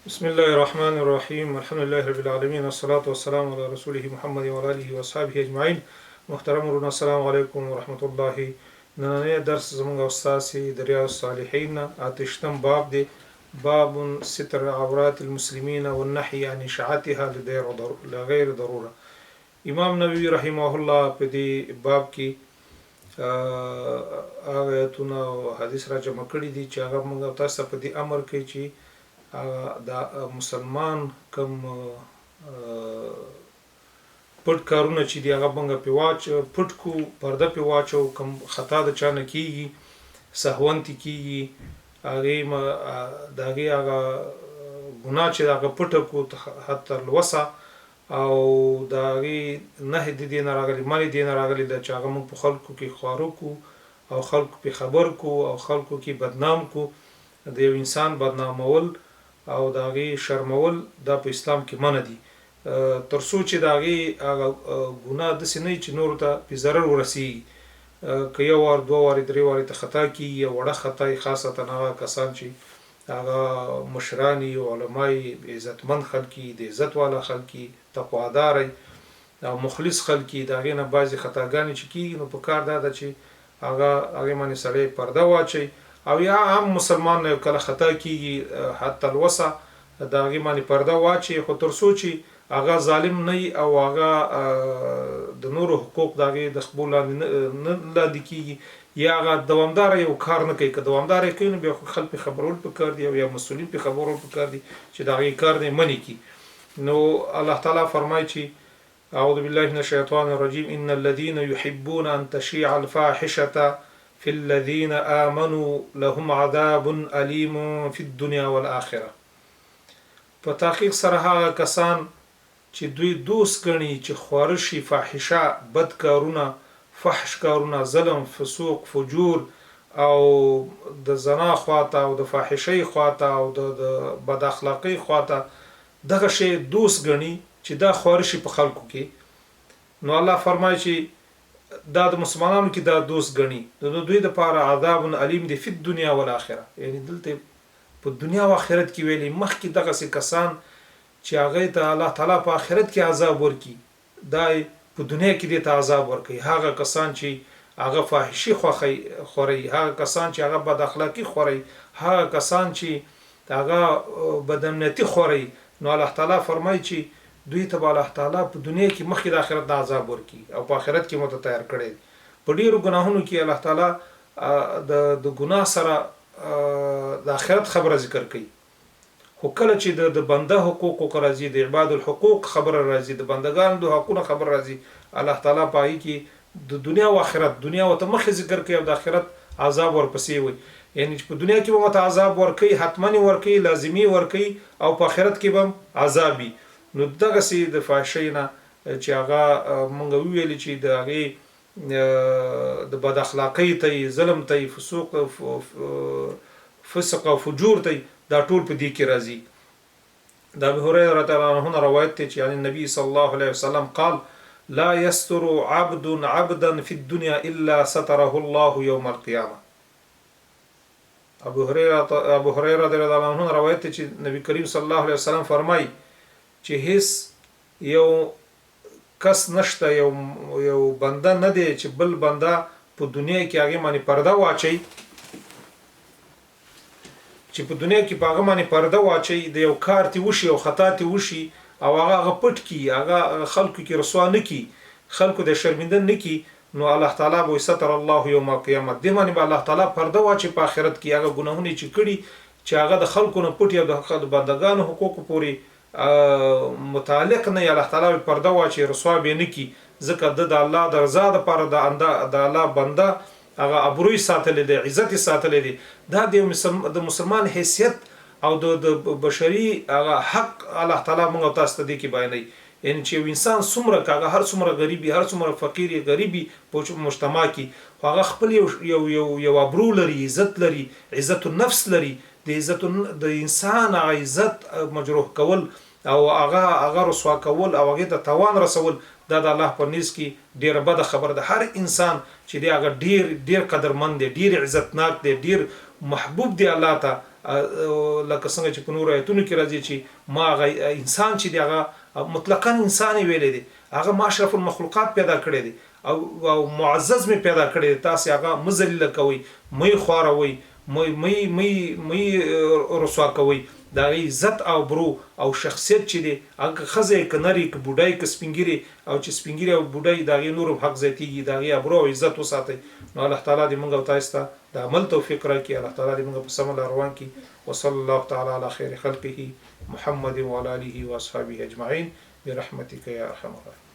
بسم الله الرحمن الرحیم الحمد لله رب العالمین والصلاة والسلام علی رسوله محمد و آله و اصحابه اجمعین. محترم ورونه السلام علیکم ورحمت الله. نننی درس زمونږ استاد د ریاض الصالحین اتشتم باب دی، باب ستر عورات المسلمین والنهي عن اشاعتها لغیر ضروره. امام نووي رحمه الله په دې باب کې آیاتونه او حدیث را جمع کړي دي چې هغه موږ تاسو په دې امر کوي چې دا مسلمان کم پټ کارونه چې دی هغه بنګ په واچ پټ کو پرده په واچو کم خطا د چانه کیږي سهونتی کیږي هغه داغه هغه ګناه چې هغه پټ کو حتی الوسع او داغه نه د دین راغلی مال دین راغلی د چې هغه موږ په خلکو کې خوارو کو او خلکو په خبر کو او خلکو کې بدنام کو د یو انسان بدنامول او داغي شرمول دا په اسلام کې منع دي ترڅو چې داغي ګناه د سینې چې نور ته په ضرر ورسي که یو ور دوه ور درې ور ته خطا کی یا وړه خطا خاصه هغه کسان چې هغه مشرانی او علماي عزتمن خلکي د عزت والا خلکي تقوادار او مخلص خلکي داغي نه بعضي خطاګانی چې کی نو په کار دا چې هغه باندې سړی پرده واچي او یا عام مسلمان کله خطا کیږي حتی الوسع دا هغه باندې پرده واچي خو تر سوچي هغه ظالم نه او هغه د نور حقوق دغه د خپل نه لاندې کیږي یا هغه دوامدار یو کار نه کوي که دوامدار کوي نو به خلک خبرول پکار دي او یا مسؤلین په خبرول پکار دي چې دا کار نه منی کی. نو الله تعالی فرمایي چې اعوذ بالله من الشیطان الرجیم ان الذين يحبون ان تشيع الفاحشه في الذين آمنوا لهم عذاب أليم في الدنيا والآخرة. په تحقیق سره هغه کسان چې دوی دوست ګڼي چې خورشي فاحشه بد کارونه فحش کارونه ظلم فسوق فجور او د زنا خواته او د فاحشي خواته او د بد اخلاقی خواته دغه شی دوست ګڼي چې دا خورشي په خلکو کې. نو الله فرمایي چې دا د مسلمانانو کې دا دوست غني د دوی د پاره عذاب علیم دی په دنیا او آخرت. یعنی دلته په دنیا او آخرت کې ویلي مخکې دغه سي کسان چې هغه ته الله تعالی په آخرت کې عذاب ورکي دای په دنیا کې د عذاب ورکي هغه کسان چې هغه فاحشي خوري هغه کسان چې هغه بد اخلاقی خوري هغه کسان چې هغه بدامنیتی خوري. نو الله تعالی فرمایي چې دوی ته الله تعالی په دنیا کې مخکې د آخرت د عذاب ورکي او په آخرت کې مت تیار کړي. په ډیرو ګناهونو کې الله تعالی د ګناه سره د آخرت خبره ذکر کوي. خو کله چې د بنده حقوق او راځي د عباد الحقوق خبره راځي د بندگانو د حقوقو خبره راځي الله تعالی پای کې د دنیا او آخرت دنیا او ته مخکې ذکر کوي او د آخرت عذاب ورپسې وي. یعنی په دنیا کې به مت عذاب ورکي حتمنی ورکي لازمی ورکي او په آخرت کې به عذابي. نو دغه سي د فاحشینا چې هغه مونږ ویل چې د هغه د بد اخلاقی ته ظلم ته فسوق فسق او فجور ته دا ټول په دې کې راځي. د ابي هريره رضی الله عنه روایت ته چې یعنی نبی صلی الله علیه وسلم قال لا يستر عبد عبدا في الدنيا الا ستره الله يوم القيامه. ابو هريره رضی الله عنه روایت ته چې نبی کریم صلی الله علیه وسلم فرمایي چې هیڅ یو کس نشته یو بنده نه دی چې بل بنده په دنیا کې هغه باندې پرده واچي چې په دنیا کې په هغه باندې پرده واچي د یو کار تی وشي او خطا تی وشي او هغه پټ کی هغه خلکو کې رسوا نه کی خلکو د شرمنده نه کی. نو الله تعالی به ستر الله یوم القیامت د باندې الله تعالی پرده واچي په آخرت کې هغه ګناهونه چې کړي چې هغه د خلکو نه پټي او د بندگانو حقوق پوري متعلق نه الله تعالی پرده واچي رسوا به نه کی ځکه د الله د رضا لپاره د الله بنده هغه ابروي ساتل دي عزت ساتل دي دا د مسلمان حیثیت او د بشري هغه حق الله تعالی موږ تاسو ته دي کې بیانوي. یعنی چې انسان څومره کاغه هر څومره غریبي هر څومره فقيري غریبي په مجتمع کې هغه خپل یو ابرو لري عزت لري عزت النفس لري د عزت د انسان عزت مجروح کول او هغه رسوا کول او هغه د توان رسول دا د الله په نس کې ډیره بده خبر ده. هر انسان چې دی هغه ډیر قدرمند دی ډیر عزتناک دی ډیر محبوب دی الله ته لکه څنګه چې په نورو آیتونو کې راځي چې ما هغه انسان چې دی هغه مطلقاً انسان ویلی دی، هغه ما اشرف المخلوقات پیدا کړی دی او معزز مې پیدا کړی دی، تاسې هغه مه ذلیله کوئ، مه یې خواروئ، مه رسوا کوئ. د هغې عزت او برو او شخصیت چې دی هغه ښځه یې که نر یې که بوډا یې که سپین ږیري او چې سپین ږیري او بوډا یې د هغې نور هم حق زیاتېږي، د هغې ابرو او عزت وساتئ. نو الله تعالی دې موږ او تاسو ته د عمل توفیق راکړي. الله تعالی دې موږ په سمه لار روان کړي. وصلی الله تعالی علی خیر خلقه محمد وعلى آله واصحابه اجمعین برحمتک یا ارحم الراحمین.